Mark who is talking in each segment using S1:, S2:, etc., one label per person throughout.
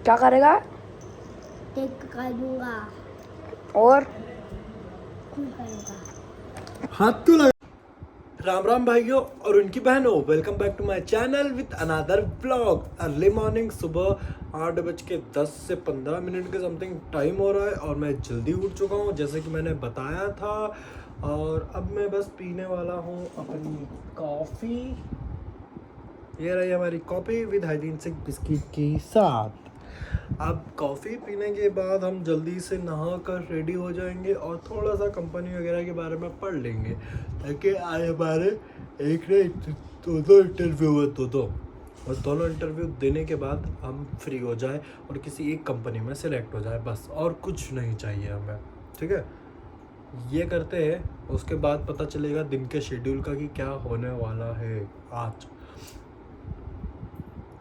S1: क्या करेगा?
S2: केक काटूंगा
S1: और
S2: खून करूंगा।
S3: हाथ क्यों लगा? राम राम भाइयों और उनकी बहनों, welcome back to my channel with another vlog. Early morning, सुबह 8:10 से 15 मिनट के समथिंग टाइम हो रहा है और मैं जल्दी उठ चुका हूँ जैसे कि मैंने बताया था। और अब मैं बस पीने वाला हूँ अपनी कॉफ़ी। ये रही हमारी कॉफ़ी विद हाइजीनिक बिस्किट के साथ। अब कॉफ़ी पीने के बाद हम जल्दी से नहा कर रेडी हो जाएंगे और थोड़ा सा कंपनी वगैरह के बारे में पढ़ लेंगे ताकि आज हमारे एक ने दो इंटरव्यू हुए दो और दोनों इंटरव्यू देने के बाद हम फ्री हो जाए और किसी एक कंपनी में सिलेक्ट हो जाए, बस और कुछ नहीं चाहिए हमें। ठीक है, ये करते हैं, उसके बाद पता चलेगा दिन के शेड्यूल का कि क्या होने वाला है आज।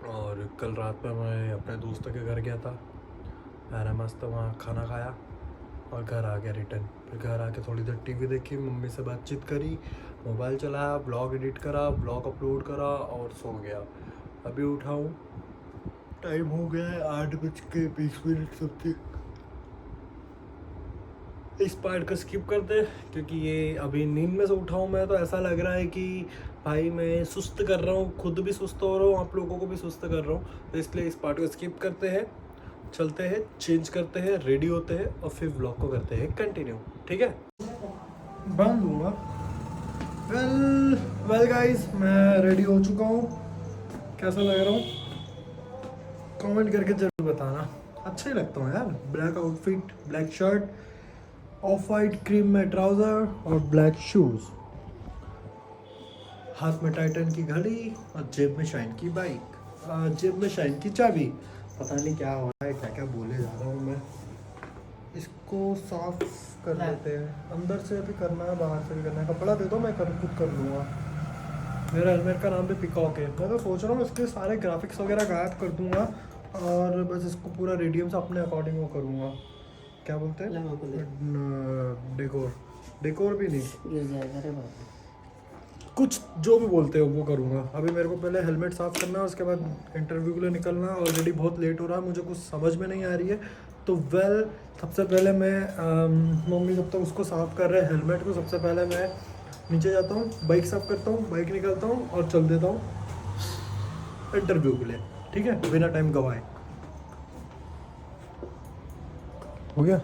S3: और कल रात में मैं अपने दोस्तों के घर गया था, मैंने मस्त वहाँ खाना खाया और घर आ गया रिटर्न। फिर घर आके थोड़ी देर टीवी देखी, मम्मी से बातचीत करी, मोबाइल चलाया, ब्लॉग एडिट करा, ब्लॉग अपलोड करा और सो गया। अभी उठा हूँ, टाइम हो गया है 8:20 समथिंग। इस पार्ट को स्किप कर दे क्योंकि ये अभी नींद में से उठा हूँ मैं, तो ऐसा लग रहा है कि भाई मैं सुस्त कर रहा हूँ, खुद भी सुस्त हो रहा हूँ, आप लोगों को भी सुस्त कर रहा हूँ। तो इसलिए इस पार्ट को स्किप करते हैं, चलते हैं, चेंज करते हैं, रेडी होते हैं और फिर व्लॉग को करते हैं कंटिन्यू। ठीक है, बांध दूंगा। वेल गाइस, मैं रेडी हो चुका हूँ। कैसा लग रहा हूँ कमेंट करके जरूर बताना। अच्छा ही लगता हूँ यार, black outfit, black shirt, of white cream में ट्राउज़र और ब्लैक शूज़, हाथ में टाइटन की घड़ी और जेब में शाइन की बाइक, जेब में शाइन की चाबी। पता नहीं क्या हो रहा है, क्या क्या बोले जा रहा हूँ मैं। इसको साफ कर देते हैं, अंदर से भी करना है, बाहर से भी करना है। कपड़ा दे दो, मैं खुद कर लूँगा। मेरा हेलमेट का नाम भी पिकॉक है। मैं तो सोच रहा हूँ इसके सारे ग्राफिक्स वगैरह गायब कर दूँगा और बस इसको पूरा रेडियम से अपने अकॉर्डिंग वो करूँगा। क्या बोलते हैं, डेकोर भी नहीं, कुछ जो भी बोलते हो वो करूँगा। अभी मेरे को पहले हेलमेट साफ़ करना है, उसके बाद इंटरव्यू के लिए निकलना है। ऑलरेडी बहुत लेट हो रहा है, मुझे कुछ समझ में नहीं आ रही है। तो सबसे पहले मैं मम्मी जब तक उसको साफ़ कर रहे हैं हेलमेट को, सबसे पहले मैं नीचे जाता हूँ, बाइक साफ़ करता हूँ, बाइक निकालता हूँ और चल देता हूँ इंटरव्यू के लिए। ठीक है, बिना टाइम गवाए। हो गया,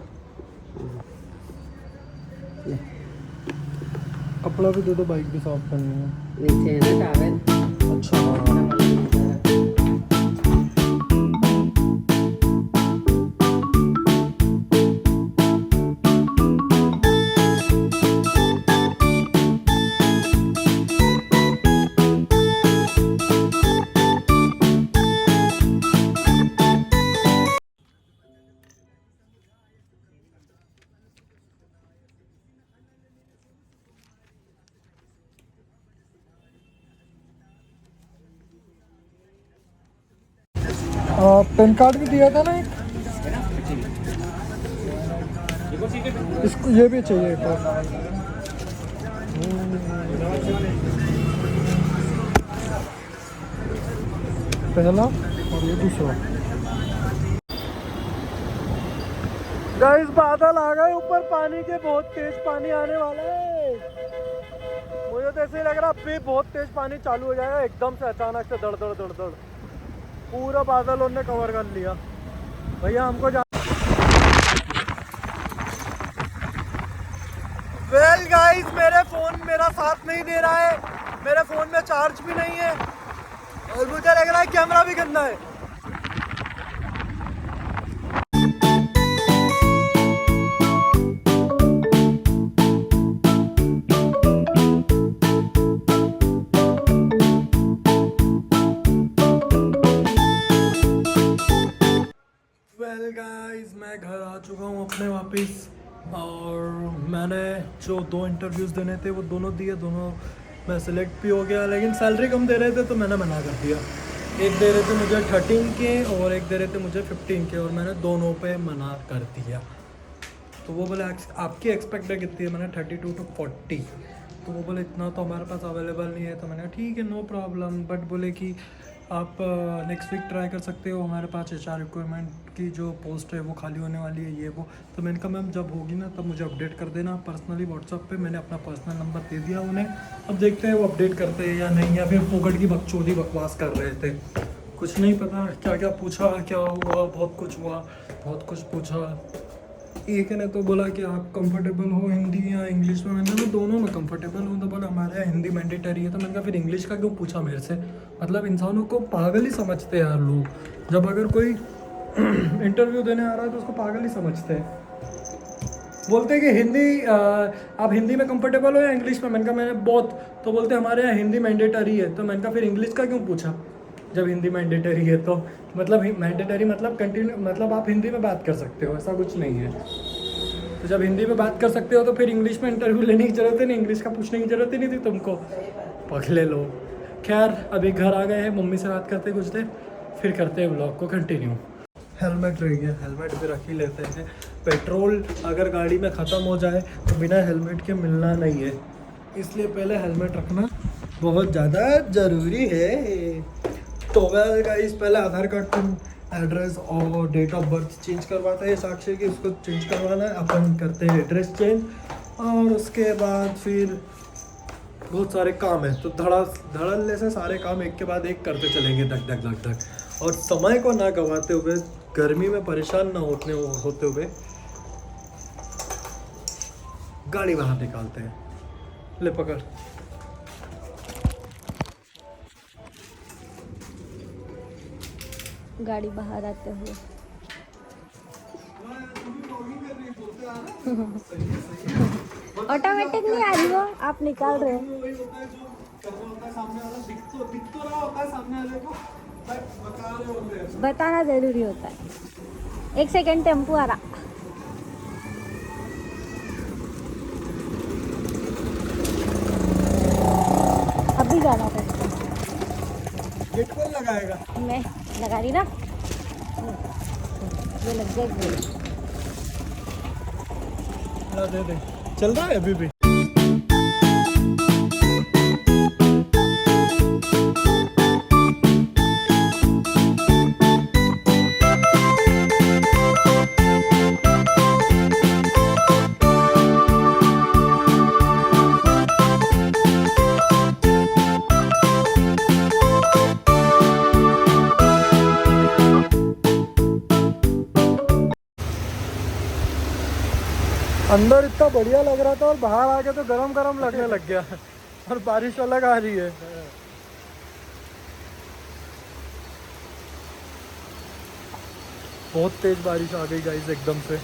S3: कपड़ा भी दे दो, बाइक भी साफ करनी है।
S4: नीचे है ना टॉवेल।
S3: अच्छा हाँ। पैन कार्ड भी दिया था ना एक, इसको ये भी चाहिए एक और। पहला और ये दूसरा। गाइस बादल आ गए ऊपर, पानी के बहुत तेज पानी आने वाला है। मुझे तो ऐसे ही लग रहा है अभी बहुत तेज पानी चालू हो जाएगा एकदम से, अचानक से दड़ दड़ दड़ दड़ पूरा बादल उन्होंने कवर कर लिया। भैया हमको वेल गाइस, मेरे फ़ोन मेरा साथ नहीं दे रहा है, मेरे फ़ोन में चार्ज भी नहीं है और मुझे लग रहा है कैमरा भी गंदा है। वेल गाइस, मैं घर आ चुका हूँ अपने वापस और मैंने जो 2 इंटरव्यूज़ देने थे वो दोनों दिए, दोनों मैं सिलेक्ट भी हो गया। लेकिन सैलरी कम दे रहे थे तो मैंने मना कर दिया। एक दे रहे थे मुझे 13 के और एक दे रहे थे मुझे 15 के और मैंने दोनों पे मना कर दिया। तो वो बोले आपकी एक्सपेक्ट है कितनी है, मैंने 32 to 40। तो वो बोले इतना तो हमारे पास अवेलेबल नहीं है। तो मैंने कहा ठीक है, नो प्रॉब्लम। बट बोले कि आप नेक्स्ट वीक ट्राई कर सकते हो, हमारे पास HR रिक्वायरमेंट की जो पोस्ट है वो खाली होने वाली है ये वो। तो मैंने कहा मैम जब होगी ना तब मुझे अपडेट कर देना पर्सनली व्हाट्सअप पे। मैंने अपना पर्सनल नंबर दे दिया उन्हें, अब देखते हैं वो अपडेट करते हैं या नहीं, या फिर फोकट की बकचोदी बकवास कर रहे थे। कुछ नहीं पता क्या क्या पूछा, क्या हुआ, बहुत कुछ हुआ, बहुत कुछ पूछा। एक ने तो बोला कि आप कंफर्टेबल हो हिंदी या इंग्लिश में। मैंने कहा दोनों में कंफर्टेबल हूँ। तो बोला हमारे यहाँ हिंदी मैंडेटरी है। तो मैंने कहा फिर इंग्लिश का क्यों पूछा मेरे से? मतलब इंसानों को पागल ही समझते हैं यार लोग। जब अगर कोई इंटरव्यू देने आ रहा है तो उसको पागल ही समझते हैं। बोलते हैं कि हिंदी आप हिंदी में कंफर्टेबल हो या इंग्लिश में? मैंने कहा मैंने बहुत। तो बोलते हमारे यहाँ हिंदी मैंडेटरी है। तो मैंने कहा फिर इंग्लिश का क्यों पूछा जब हिंदी मैंडेटरी है? तो मतलब मैंडेटरी मतलब कंटिन्यू, मतलब आप हिंदी में बात कर सकते हो, ऐसा कुछ नहीं है। तो जब हिंदी में बात कर सकते हो तो फिर इंग्लिश में इंटरव्यू लेने की ज़रूरत ही नहीं, इंग्लिश का पूछने की ज़रूरत ही नहीं थी तुमको, पगले लोग। खैर अभी घर आ गए हैं, मम्मी से बात करते कुछ देर, फिर करते हैं व्लॉग को कंटिन्यू। हेलमेट रह गया, हेलमेट भी रख ही लेते हैं। पेट्रोल अगर गाड़ी में ख़त्म हो जाए तो बिना हेलमेट के मिलना नहीं है, इसलिए पहले हेलमेट रखना बहुत ज़्यादा ज़रूरी है। तो वेल गाइस, पहले आधार कार्ड पर एड्रेस और डेट ऑफ बर्थ चेंज करवाते हैं साक्षी की, उसको चेंज करवाना है। अपन करते हैं एड्रेस चेंज और उसके बाद फिर बहुत सारे काम है। तो धड़ल्ले से सारे काम एक के बाद एक करते चलेंगे, धक धक धक धक। और समय को ना गंवाते हुए, गर्मी में परेशान ना होते हुए गाड़ी बाहर निकालते हैं। ले पकड़।
S2: गाड़ी बाहर आते हुए ऑटोमेटिक नहीं आ रही वो, आप निकाल रहे हो। बताना जरूरी होता है। 1 सेकंड, टेम्पो आ रहा। अभी जाना पड़ता है।
S3: गेट कौन लगाएगा?
S2: मैं लगा रही ना, ये लग जाएगी।
S3: दे दे, चल रहा है अभी भी। अंदर इतना बढ़िया लग रहा था और बाहर आके तो गरम गरम लगने लग गया और बारिश अलग आ रही है। बहुत तेज बारिश आ गई गाइस एकदम से।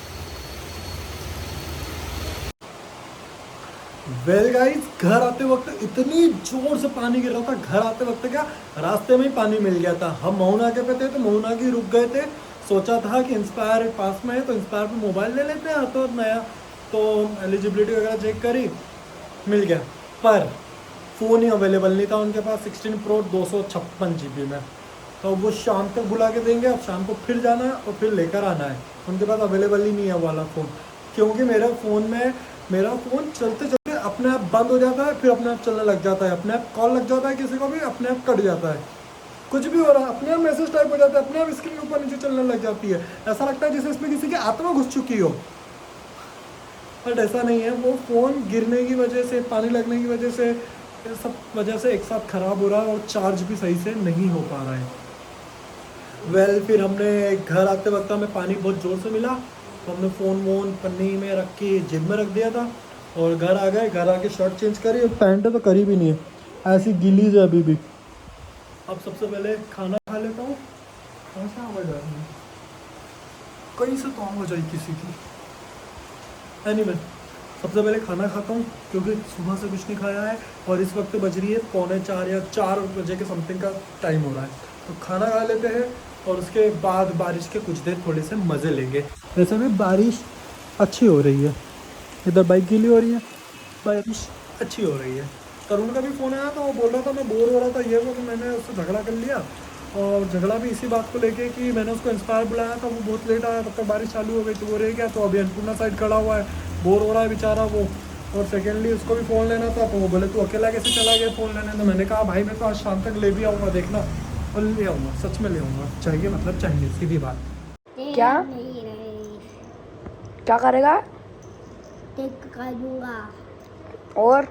S3: वेल गाइस, घर आते वक्त इतनी जोर से पानी गिर रहा था। घर आते वक्त क्या, रास्ते में ही पानी मिल गया था। हम मऊनाके पे थे तो मऊनाके रुक गए थे। सोचा था कि इंस्पायर पास में है तो इंस्पायर पे मोबाइल ले लेते हैं तो नया, तो एलिजिबिलिटी वगैरह चेक करी, मिल गया। पर फ़ोन ही अवेलेबल नहीं था उनके पास, 16 Pro 256 GB में। तो वो शाम तक बुला के देंगे, अब शाम को फिर जाना है और फिर लेकर आना है। उनके पास अवेलेबल ही नहीं है वाला फ़ोन, क्योंकि मेरा फ़ोन चलते चलते अपने आप बंद हो जाता है, फिर अपने आप चलने लग जाता है। अपने आप कॉल लग जाता है किसी को भी, अपने आप कट जाता है। कुछ भी हो रहा है अपने आप मैसेज टाइप हो जाता है, अपने आप स्क्रीन ऊपर नीचे चलने लग जाती है। ऐसा लगता है जैसे इसमें किसी की आत्मा घुस चुकी हो, बट ऐसा नहीं है। वो फ़ोन गिरने की वजह से, पानी लगने की वजह से, सब वजह से एक साथ ख़राब हो रहा है और चार्ज भी सही से नहीं हो पा रहा है। वेल फिर हमने घर आते वक्त हमें पानी बहुत ज़ोर से मिला, तो हमने फ़ोन वोन पन्नी में रख के जेब में रख दिया था और घर आ गए। घर आके शर्ट चेंज करी, पैंट तो करी भी नहीं है, ऐसी गिली है अभी भी। अब सबसे पहले खाना खा लेता हूँ। कहाँ से आवाज़ आ रही है? कहीं से तो आवाज़ आई किसी की। एनीवे, सबसे पहले खाना खाता हूँ क्योंकि सुबह से कुछ नहीं खाया है और इस वक्त बज रही है 3:45 या 4 बजे के समथिंग का टाइम हो रहा है। तो खाना खा लेते हैं और उसके बाद बारिश के कुछ देर थोड़े से मज़े लेंगे। वैसे भी बारिश अच्छी हो रही है, इधर बाइक गीली हो रही है, बारिश अच्छी हो रही है। तरुण का भी फ़ोन आया था, वो बोल रहा था मैं बोर हो रहा था ये वो, तो मैंने उससे झगड़ा कर लिया। और झगड़ा भी इसी बात को लेके कि मैंने उसको इंस्पायर बुलाया था, वो बहुत लेट आया, तब तक बारिश चालू हो गई तो वो रह गया। तो अभी अन्नपूर्णा साइड खड़ा हुआ है, बोर हो रहा है बेचारा वो। और सेकेंडली उसको भी फ़ोन लेना था, तो वो बोले तू अकेला कैसे चला गया फ़ोन लेने। तो मैंने कहा भाई मैं तो आज शाम तक ले भी आऊँगा, देखना और ले आऊँगा, सच में ले आऊँगा। चाहिए मतलब चाहिए, सीधी बात।
S1: क्या? क्या करेगा?
S2: टेक कर दूंगा,
S1: और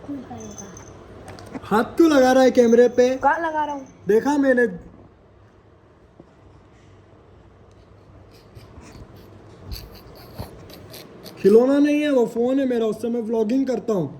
S2: खून करूंगा।
S3: हाथ क्यों लगा रहा है कैमरे पे?
S1: कहाँ लगा रहा हूँ?
S3: देखा मैंने। खिलौना नहीं है वो, फोन है मेरा, उससे मैं व्लॉगिंग करता हूँ।